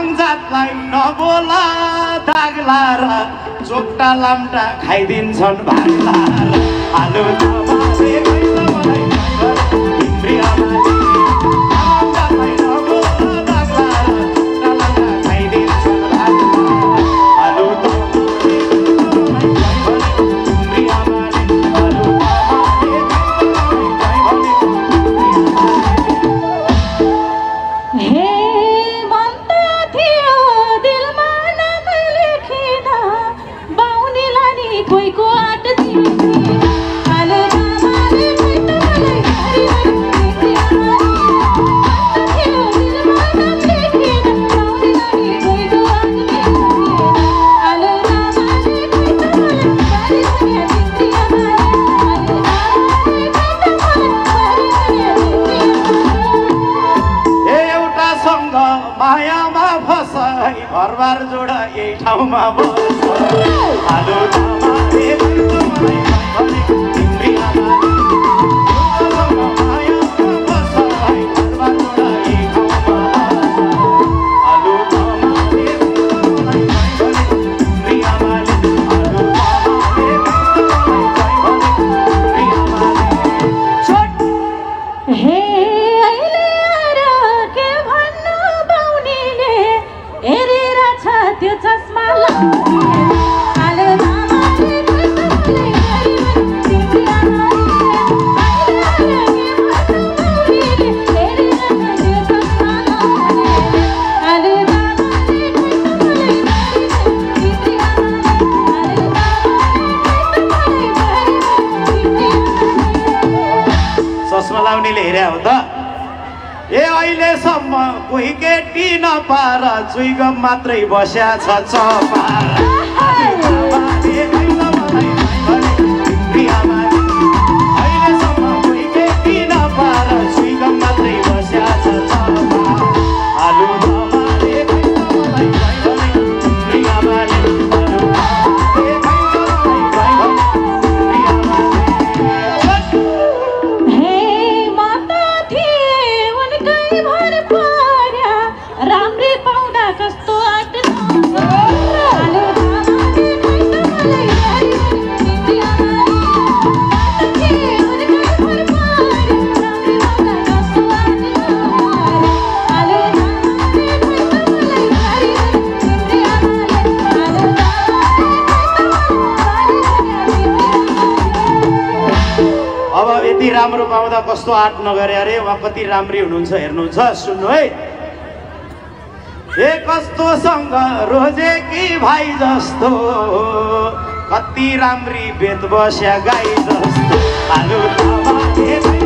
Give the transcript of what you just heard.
तामाङ जातलाई नबोला दाग्ला र चोक्टा लाम्टा खाइदिन्छन् भाग्ला आलु दमाले गइल मलाई तिम्री आमाले तामाङ जातलाई नबोला दाग्ला र चोक्टा लाम्टा खाइदिन्छन् भाग्ला आलु दमाले तिम्री आमाले आलु दमाले हे मन्ता थियो दिलमा नाम लेखिँदा बाहुनीलाई नि कोहीको आँट दिए आलु दमाले कोही त मलाई घरी घरी मन्ता थियो दिलमा नाम लेखिँदा बाहुनीलाई नि कोहीको आँट दिए आलु दमाले कोही त मलाई घरी घरी तिम्री आमाले आलु दमाले कोही त मलाई घरी घरी सँग मायामा फसाई घरबार जोडा यही ठाउँमा बस आलु दमाले मलाई तिम्री आमाले मायामा फसाई घरबार जोडा यही ठाउँमा आलु दमाले तिम्री आमाले आलु दमाले तिम्री आमाले हे अहिले आएर के भन्नु बाहुनीले हेरेर छ त्यो चस्मा लगाउने आलु दमाले कोही त मलाई घरी घरी तिम्री आमाले अहिले आएर के भन्नु बाहुनीले हेरेर छ त्यो चस्मा लगाउने आलु दमाले कोही त मलाई घरी घरी तिम्री आमाले आलु दमाले कोही त मलाई घरी घरी तिम्री आमाले चस्मा लाउनेले हेरे हो त ए अहिलेसम्म कोही केटी नपार चुइगम मात्रै बस्या छ चपार तिम्री आमाले अहिलेसम्म कोही केटी नपार चुइगम मात्रै बस्या छ चपार आलु दमाले तिम्री आमाले आलु दमाले तिम्री आमाले हे माता थिए उनकै भर पर्या राम्री पाउँदा कस्तो आँट आलु दमाले कोही त मलाई घरी घरी तिम्री आमाले माता थिए उनकै भर पर्या राम्री पाउँदा कस्तो आँट आलु दमाले कोही त मलाई घरी घरी तिम्री आमाले आलु दमाले अब यति राम्रो पाउँदा कस्तो आँट नगरे अरे उहाँ कति राम्री हुनुहुन्छ हेर्नुहुन्छ सुन्नु है ए कस्तोसँग रोजे कि भाइ जस्तो कति राम्री बेत बस्या गाई जस्तो आलु दमाले